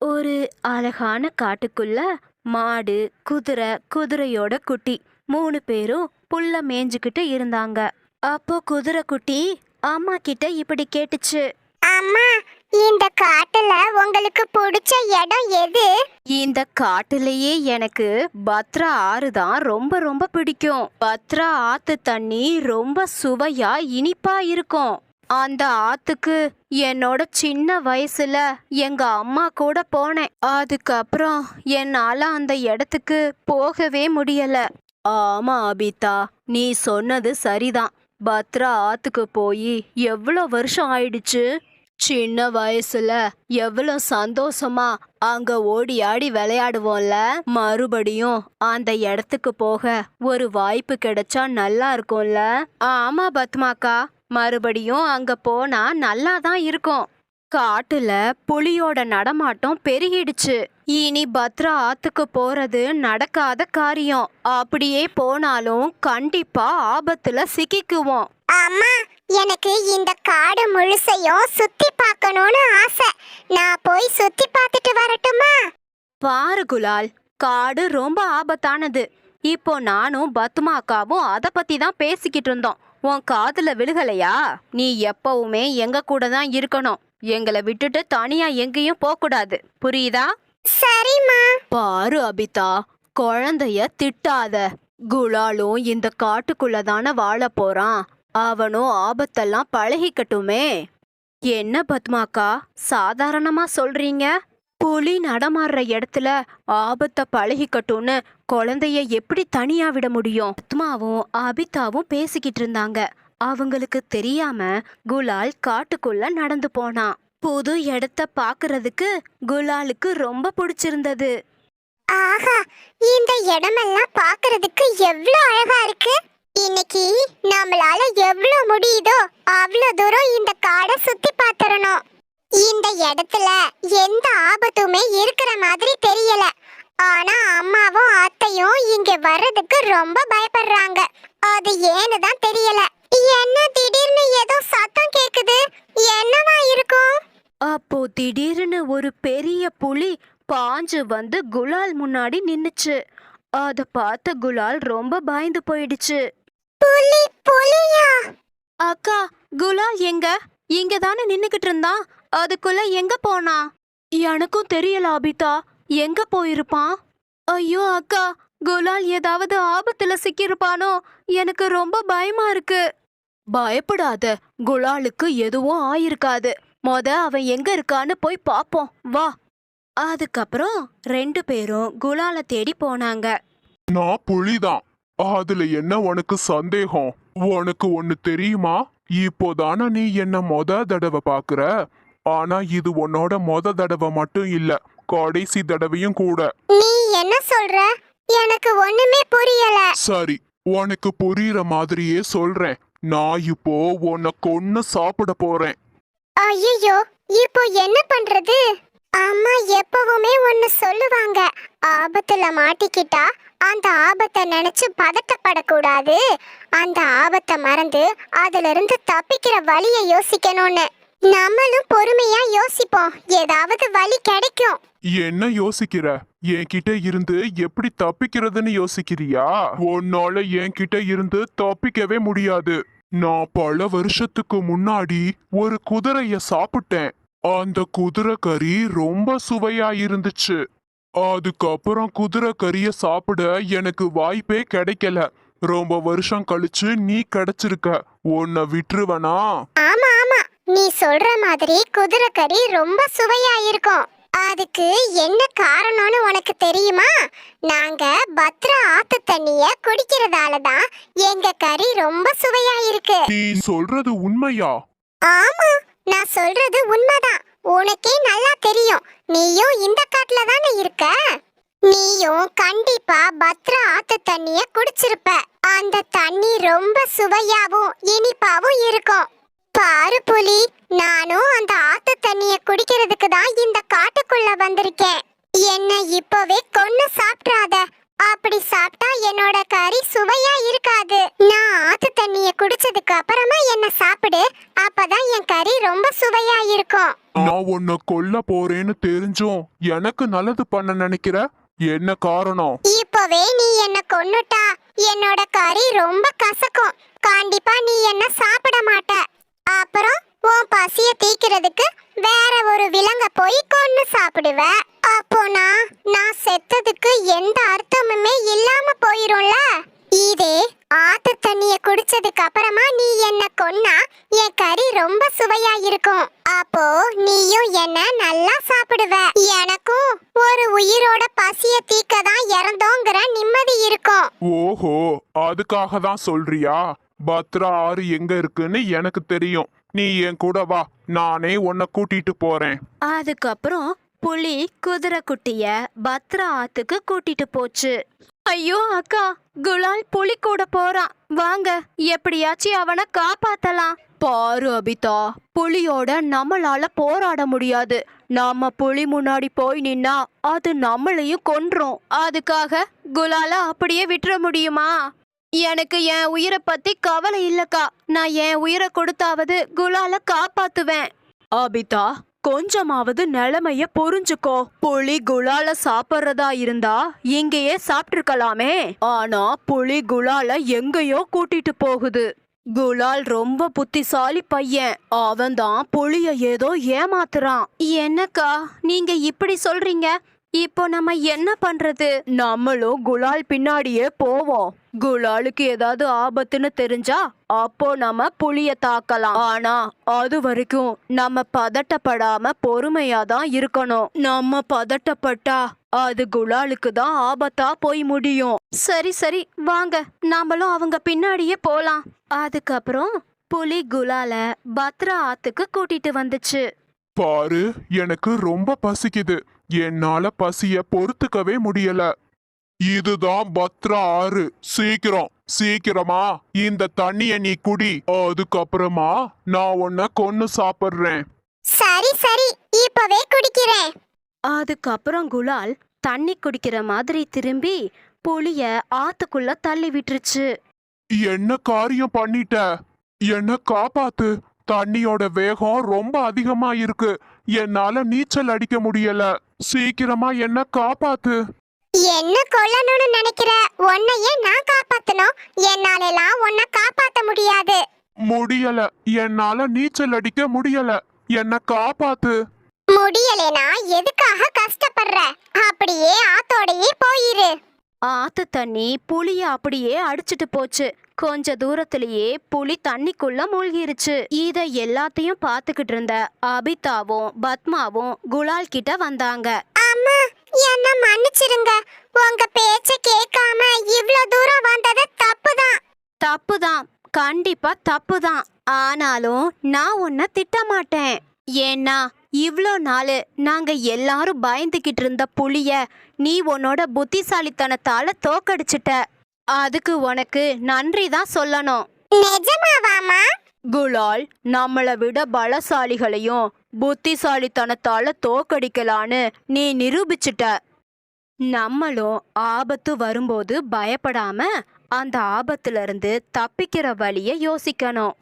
ஒரு அழகான காட்டுக்குள்ள மாடு, குதிரை, குதிரையோட குட்டி 3 பேரும் புல்ல மேய்ஞ்சுக்கிட்டு இருந்தாங்க. அப்போ குதிரை குட்டி அம்மா கிட்ட இப்படி கேட்டுச்சு. அம்மா, இந்த காட்டுல உங்களுக்கு பிடிச்ச இடம் எது? இந்த காட்டுலயே எனக்கு பத்ரா ஆறு தான் ரொம்ப ரொம்ப பிடிக்கும். பத்ரா ஆத்து தண்ணி ரொம்ப சுவையா இனிப்பா இருக்கும். அந்த ஆத்துக்கு என்னோட சின்ன வயசுல எங்க அம்மா கூட போனேன். அதுக்கப்புறம் என்னால அந்த இடத்துக்கு போகவே முடியல. ஆமா அபிதா, நீ சொன்னது சரிதான். பத்ரா ஆத்துக்கு போய் எவ்வளோ வருஷம் ஆயிடுச்சு. சின்ன வயசுல எவ்வளோ சந்தோஷமா அங்க ஓடி ஆடி விளையாடுவோம்ல. மறுபடியும் அந்த இடத்துக்கு போக ஒரு வாய்ப்பு கிடைச்சா நல்லா இருக்கும்ல. ஆமா பத்மாக்கா, மறுபடியும் அங்க போனா நல்லா தான் இருக்கும். காட்டுல புலியோட நடமாட்டம் பெருகிடுச்சு. இனி பத்ரா ஆத்துக்கு போறது நடக்காத காரியம். அப்படியே போனாலும் கண்டிப்பா ஆபத்துல சிக்கிக்குவோம். அம்மா, எனக்கு இந்த காடு முழுசையும் சுத்தி பார்க்கணும்னு ஆசை. நான் போய் சுத்தி பார்த்துட்டு வரட்டுமா? பாரு குலால், காடு ரொம்ப ஆபத்தானது. இப்போ நானும் பத்மாக்காவும் அத பத்தி தான் பேசிக்கிட்டு இருந்தோம். உன் காதுல விழுகலையா? நீ எப்பவுமே எங்க கூட தான் இருக்கணும். எங்களை விட்டுட்டு தனியா எங்கேயும் போக கூடாது, புரியுதா? சரிம்மா. பாரு அபிதா, குழந்தைய திட்டாத. குலாலும் இந்த காட்டுக்குள்ள தானே வாழ போறான். அவனும் ஆபத்தெல்லாம் பழகிக்கட்டுமே. என்ன பத்மாக்கா, சாதாரணமா சொல்றீங்க? புலி நடமாடுற இடத்துல ஆபத்தை பழகிக்கட்டும்னு குழந்தைய எப்படி தனியா விட முடியும்? பத்மாவும் அபிதாவும் பேசிக்கிட்டு இருந்தாங்க. அவங்களுக்கு தெரியாம குலால் காட்டுக்குள்ள நடந்து போனான். புது இடத்த பாக்குறதுக்கு குலாலுக்கு ரொம்ப பிடிச்சிருந்தது. ஆஹா, இந்த இடமெல்லாம் பார்க்கிறதுக்கு எவ்வளவு அழகா இருக்கு. இன்னைக்கு நம்மளால எவ்வளவு முடியுதோ அவ்வளவு தூரம் இந்த காடை சுத்தி பார்த்துறணும். இந்த இடத்துல எந்த ஆபத்துமே இருக்கிற மாதிரி தெரியல. ஆனா அம்மாவும் அத்தையும் இங்க வர்றதுக்கு ரொம்ப பயப்படுறாங்க. அது ஏன்னு தான் தெரியல. என்ன திடீர்னு ஏதோ சத்தம் கேக்குது? என்னவா இருக்கும்? அப்போ திடீர்னு ஒரு பெரிய புலி பாஞ்சு வந்து குலால் முன்னாடி நின்னுச்சு. அத பார்த்த குலால் ரொம்ப பயந்து போயிடுச்சு. புலி? புலியா? அக்கா, குலால் எங்க? இங்க தானே நின்னுக்கிட்டு இருந்தான். அதுக்குள்ள எங்க போனா? எனக்கும் தெரியல அபிதா, எங்க போயிருப்பான்? ஐயோ அக்கா, குலால் ஏதாவது ஆபத்துல சிக்கியிருப்பானோ? எனக்கு ரொம்ப பயமா இருக்கு. பயப்படாத, குலாலுக்கு எதுவும் ஆயிருக்காது. அவன் எங்க இருக்கான்னு போய் பாப்போம், வா. அதுக்கப்புறம் 2 பேரும் குலால தேடி போனாங்க. நான் புலிதான். அதுல என்ன உனக்கு சந்தேகம்? உனக்கு ஒண்ணு தெரியுமா? இப்போதானே நீ என்ன தடவை பாக்குற. ஆனா இது உன்னோட தடவை மட்டும் இல்ல, கடைசி தடவையும் கூட. நீ என்ன சொல்ற? எனக்கு ஒண்ணுமே புரியல. சரி, உனக்கு புரியுற மாதிரியே சொல்றேன். நான் இப்போ உன்னை கொன்னு சாப்பிட போறேன். ஐயோ, இப்போ என்ன பண்றது? அம்மா எப்பவுமே ஒன்னு சொல்லுவாங்க, ஆபத்துல மாட்டிக்கிட்டா அந்த ஆபத்தை நினைச்சு பதட்டப்படக்கூடாது, அந்த ஆபத்தை மறந்து அதுல இருந்து தப்பிக்கிற வழியை யோசிக்கணும்னு. நம்மளும் பொறுமையா யோசிப்போம், ஏதாவது வழி கிடைக்கும். என்ன யோசிக்கிற? என்கிட்ட இருந்து எப்படி தப்பிக்கிறதுன்னு யோசிக்கிறியா? உன்னால என்கிட்ட இருந்து தப்பிக்கவே முடியாது. நான் பல வருஷத்துக்கு முன்னாடி ஒரு குதிரைய சாப்பிட்டேன். அந்த குதிரை கறி ரொம்ப சுவையா இருந்துச்சு. அதுக்கப்புறம் குதிரை கறிய சாப்பிட எனக்கு வாய்ப்பே கிடைக்கல. ரொம்ப வருஷம் கழிச்சு நீ கிடைச்சிருக்க. உன்னை விட்டுருவனா? ஆமா ஆமா, நீ சொல்ற மாதிரி குதிரை கறி ரொம்ப சுவையா இருக்கும். அதுக்கு என்ன காரணம்னு உனக்கு தெரியுமா? நாங்க பத்ரா ஆத்து தண்ணிய குடிக்கிறதால தான் எங்க கறி ரொம்ப சுவையா இருக்கு. நீ சொல்றது உண்மையா? ஆமா, நான் சொல்றது உண்மைதான். உனக்கே நல்லா தெரியும், நீயும் இந்த காட்டுல தானே இருக்க. நீயும் கண்டிப்பா பத்ரா ஆத்து தண்ணிய குடிச்சிருப்ப. அந்த தண்ணி ரொம்ப சுவையாவும் இனிப்பாவும் இருக்கும். பாரு புலி, நானும் அந்த ஆத்து தண்ணிய குடிக்கிறதுக்கு தான் இந்த காட்டுக்குள்ள வந்திருக்கேன். என்ன இப்பவே கொன்னு சாப்பிடாத. அப்படி சாப்பிட்டா என்னோட கறி சுவையா இருக்காது. நான் ஆத்து தண்ணிய குடிச்சதுக்கு அப்புறமா என்ன சாப்பிடு, அப்பதான் என் கறி ரொம்ப சுவையா இருக்கும். நான் உன்னை கொல்ல போறேன்னு தெரிஞ்சும் எனக்கு நல்லது பண்ண நினைக்கிற, என்ன காரணம்? இப்பவே நீ என்ன கொன்னுட்டா என்னோட கறி ரொம்ப கசக்கும். கண்டிப்பா நீ என்ன சாப்பிட மாட்ட. அப்புறம் உன் பசிய தீக்கிறதுக்கு வேற ஒரு விலங்க போய் கொன்னு சாப்பிடுவ. அப்போ நான் செத்ததுக்கு எந்த அர்த்தமுமே இல்லாம போயிரும்ல. இதே ஆத்து தண்ணிய குடிச்சதுக்கு அப்புறமா நீ என்ன கொன்னா என் கறி ரொம்ப சுவையா இருக்கும். அப்போ நீயும் என்ன நல்லா சாப்பிடுவ. எனக்கும் ஒரு உயிரோட பசிய தீக்க தான் இறந்தோங்கிற நிம்மதி இருக்கும். ஓஹோ, அதுக்காக தான் சொல்றியா? பத்ரா ஆறு எங்க இருக்குன்னு எனக்கு தெரியும். நீ என் கூட வா, நானே உன்னை கூட்டிட்டு போறேன். அதுக்கப்புறம் புலி குதிரை குட்டிய பத்ரா ஆத்துக்கு கூட்டிட்டு போச்சு. ஐயோ அக்கா, குலால் புலி கூட போறான், வாங்க எப்படியாச்சும் அவனை காப்பாத்தலாம். பாரு அபிதா, புலியோட நம்மளால போராட முடியாது. நாம புலி முன்னாடி போய் நின்னா அது நம்மளையும் கொன்றும். அதுக்காக குலால அப்படியே விட்டுற முடியுமா? எனக்கு என் உயிரை பத்தி கவலை இல்லக்கா. நான் என் உயிரை கொடுத்தாவது குலால காப்பாத்துவேன். அபிதா, கொஞ்சமாவது நிலைமைய புரிஞ்சுக்கோ. புலி குலால சாப்பிட்றதா இருந்தா இங்கேயே சாப்பிட்டுருக்கலாமே. ஆனா புலி குலால எங்கேயோ கூட்டிட்டு போகுது. குலால் ரொம்ப புத்திசாலி பையன். அவன் தான் புலிய ஏதோ ஏமாத்துறான். என்னக்கா நீங்க இப்படி சொல்றீங்க? இப்போ நம்ம என்ன பண்றது? நம்மளும் குலால் பின்னாடியே போவோம். குலாலுக்கு ஏதாவது ஆபத்துன்னு தெரிஞ்சா அப்போ நம்ம புலிய தாக்கலாம். ஆனா அது வரைக்கும் நம்ம பதட்டப்படாம பொறுமையா தான் இருக்கணும். நம்ம பதட்டப்பட்டா அது குலாலுக்கு தான் ஆபத்தா போய் முடியும். சரி சரி, வாங்க நாமளும் அவங்க பின்னாடியே போலாம். அதுக்கப்புறம் புலி குலால பத்ரா ஆத்துக்கு கூட்டிட்டு வந்துச்சு. பாரு, எனக்கு ரொம்ப பசிக்குது. என்னால பசிய பொறுத்துக்கவே முடியல. இதுதான் பத்ரா ஆறு. சீக்கிரமா இந்த தண்ணிய நீ குடி. அதுக்கப்புறமா நான் உன்னை கொன்னு சாப்பிடுறேன். சரி சரி, இப்பவே குடிக்கிறேன். அதுக்கப்புறம் குலால் தண்ணி குடிக்கிற மாதிரி திரும்பி புலிய ஆத்துக்குள்ள தள்ளி விட்டுருச்சு. என்ன காரியம் பண்ணிட்ட? என்ன காப்பாத்து. தண்ணியோட வேகம் ரொம்ப அதிகமா இருக்கு. என்னால நீச்சல் அடிக்க முடியல. சீக்கிரமா என்ன காப்பாத்து. என்ன கொல்லணும்னு நினைக்கிற? உன்னையே நான் காப்பாத்தணும். என்னாலலாம் உன்னை காப்பாத்த முடியாது. முடியல, என்னால நீச்சல் அடிக்க முடியல. என்ன காப்பாத்து. முடியலனா எதுக்காக கஷ்டப்படுற? அப்படியே ஆத்தோடையே போயிரு. ஆத்து தண்ணி புலிய அப்படியே அடிச்சிட்டு போச்சு. கொஞ்ச தூரத்திலேயே புலி தண்ணிக்குள்ள மூழ்கிருச்சு. இத எல்லாத்தையும் பார்த்துக்கிட்டு இருந்த அபிதாவும் பத்மாவும் குலால் கிட்ட வந்தாங்க. அம்மா, என்ன மன்னிச்சிருங்க. உங்க பேச்ச கேட்காம இவ்ளோ தூரம் வந்தது தப்புதான். தப்புதான், கண்டிப்பா தப்புதான். ஆனாலும் நான் உன்னை திட்டமாட்டேன். ஏன்னா இவ்ளோ நாள் நாங்க எல்லாரும் பயந்துகிட்டு இருந்த புலிய நீ உன்னோட புத்திசாலித்தனத்தால தோக்கடிச்சிட்ட. அதுக்கு உனக்கு நன்றி தான் சொல்லணும். நிஜமாவாமா? குலால், நம்மளை விட பலசாலிகளையும் புத்திசாலித்தனத்தால தோக்கடிக்கலான்னு நீ நிரூபிச்சிட்ட. நம்மளும் ஆபத்து வரும்போது பயப்படாம அந்த ஆபத்துல இருந்து தப்பிக்கிற வழிய யோசிக்கணும்.